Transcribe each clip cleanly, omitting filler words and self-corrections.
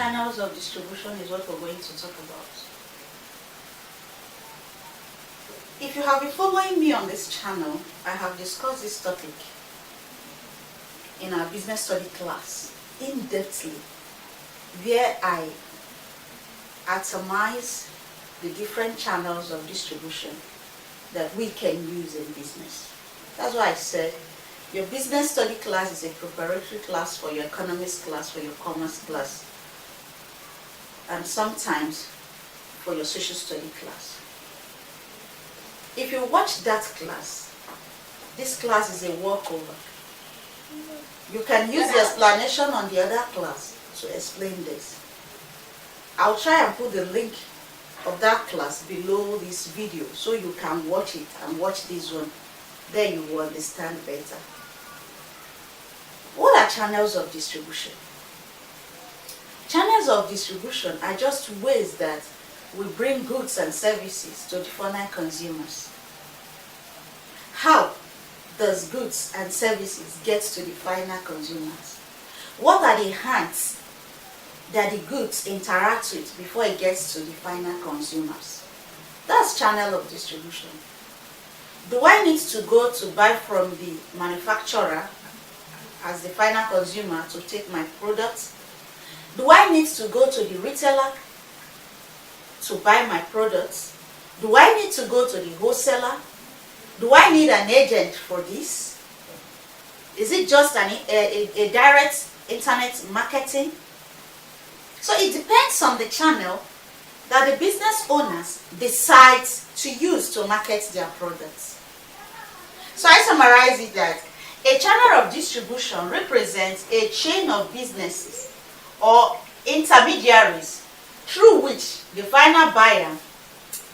channels of distribution is what we're going to talk about. If you have been following me on this channel, I have discussed this topic in our business study class in-depthly, where I atomize the different channels of distribution that we can use in business. That's why I said your business study class is a preparatory class for your economics class, for your commerce class, and sometimes for your social study class. If you watch that class, this class is a walkover. You can use the explanation on the other class to explain this. I'll try and put the link of that class below this video so you can watch it and watch this one. Then you will understand better. What are channels of distribution? Channels of distribution are just ways that we bring goods and services to the final consumers. How does goods and services get to the final consumers? What are the hands that the goods interact with before it gets to the final consumers? That's channel of distribution. Do I need to go to buy from the manufacturer as the final consumer to take my products? Do I need to go to the retailer to buy my products? Do I need to go to the wholesaler? Do I need an agent for this? Is it just a direct internet marketing? So it depends on the channel that the business owners decide to use to market their products. So I summarize it that a channel of distribution represents a chain of businesses or intermediaries through which the final buyer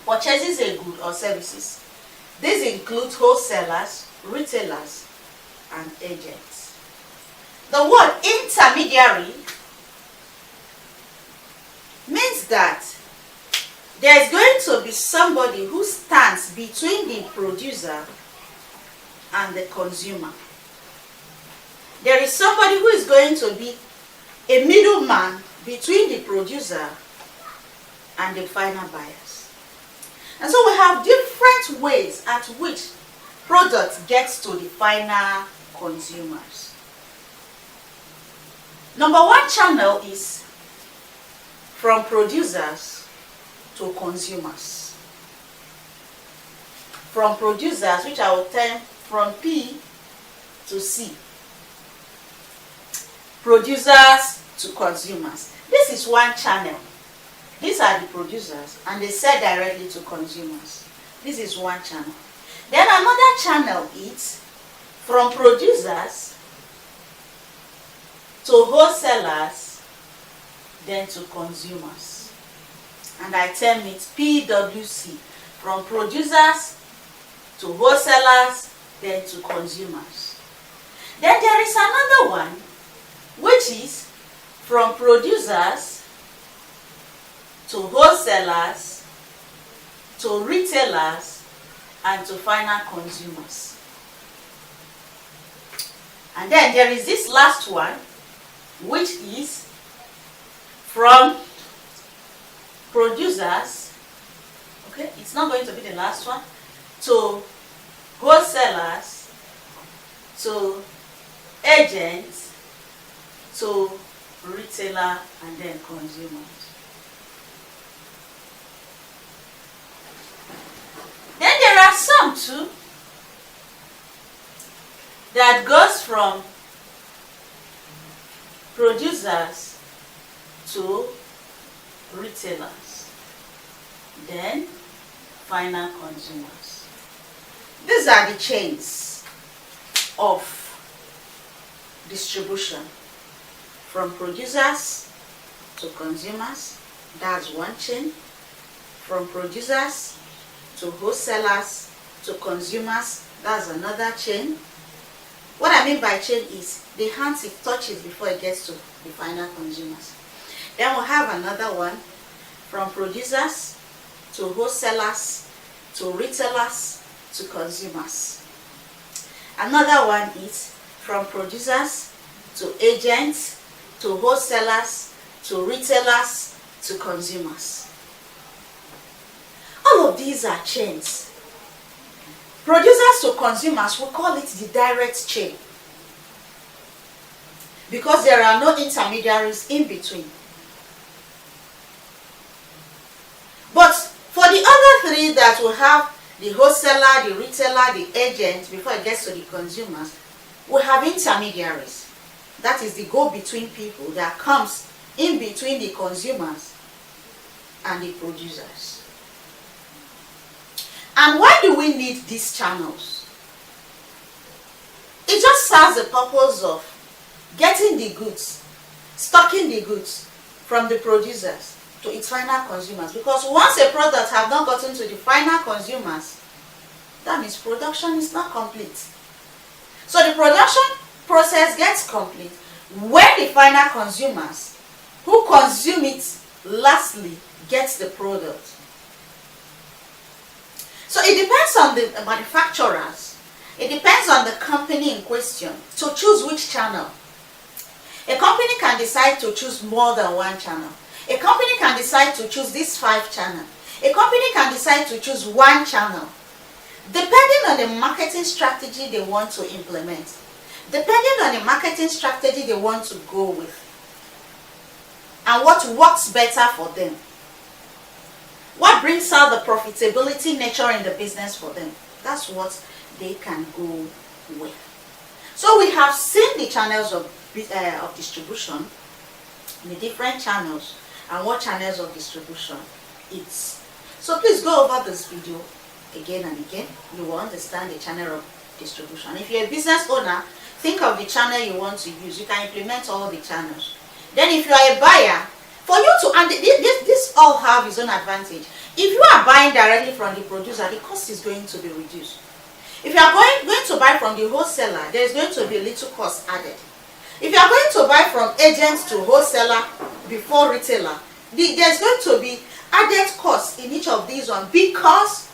purchases a good or services. These include wholesalers, retailers, and agents. The word intermediary means that there is going to be somebody who stands between the producer and the consumer. There is somebody who is going to be a middleman between the producer and the final buyers. And so we have different ways at which products gets to the final consumers. Number one channel is from producers to consumers. From producers, which I will term from P to C. Producers to consumers. This is one channel. These are the producers and they sell directly to consumers. This is one channel. Then another channel is from producers to wholesalers, then to consumers. And I term it PWC. From producers to wholesalers, then to consumers. Then there is another one, which is from producers to wholesalers, to retailers, and to final consumers. And then there is this last one, which is from producers, okay, it's not going to be the last one, to wholesalers, to agents, to retailer, and then consumers. Then there are some too that goes from producers to retailers, then final consumers. These are the chains of distribution from producers to consumers. That's one chain. From producers to wholesalers to consumers, that's another chain. What I mean by chain is the hands it touches before it gets to the final consumers. Then we'll have another one from producers to wholesalers to retailers to consumers. Another one is from producers to agents to wholesalers to retailers to consumers. All of these are chains. Producers to consumers, we call it the direct chain, because there are no intermediaries in between. But for the other three that we have, the wholesaler, the retailer, the agent, before it gets to the consumers, we have intermediaries. That is the go-between people that comes in between the consumers and the producers. And why do we need these channels? It just serves the purpose of getting the goods, stocking the goods from the producers to its final consumers. Because once a product have not gotten to the final consumers, that means production is not complete. So the production process gets complete when the final consumers who consume it lastly gets the product. So it depends on the manufacturers, it depends on the company in question to choose which channel. A company can decide to choose more than one channel. A company can decide to choose these 5 channels. A company can decide to choose one channel, depending on the marketing strategy they want to implement, depending on the marketing strategy they want to go with, and what works better for them, what brings out the profitability nature in the business for them. That's what they can go with. So we have seen the channels of distribution, the different channels, and what channels of distribution it's. So please go over this video again and again. You will understand the channel of distribution. If you're a business owner, think of the channel you want to use. You can implement all the channels. Then if you are a buyer, for you to, and this all have its own advantage. If you are buying directly from the producer, the cost is going to be reduced. If you are going to buy from the wholesaler, there is going to be a little cost added. If you are going to buy from agents to wholesaler before retailer, there's going to be added cost in each of these ones because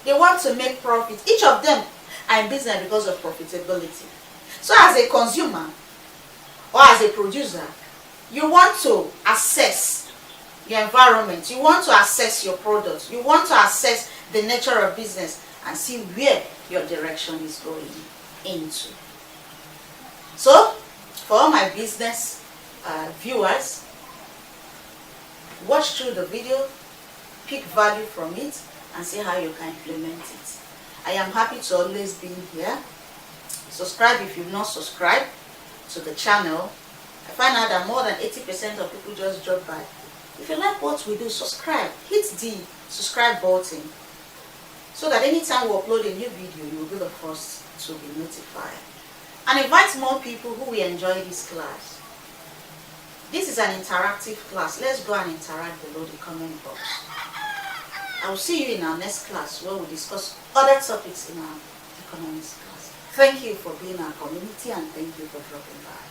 they want to make profit. Each of them are in business because of profitability. So as a consumer or as a producer, you want to assess your environment, you want to assess your products, you want to assess the nature of business and see where your direction is going into. So for all my business viewers, watch through the video, pick value from it, and see how you can implement it. I am happy to always be here. Subscribe if you've not subscribed to the channel. I find out that more than 80% of people just drop by. If you like what we do, subscribe. Hit the subscribe button so that anytime we upload a new video, you will be the first to be notified. And invite more people who will enjoy this class. This is an interactive class. Let's go and interact below the comment box. I will see you in our next class where we discuss other topics in our economics class. Thank you for being our community and thank you for dropping by.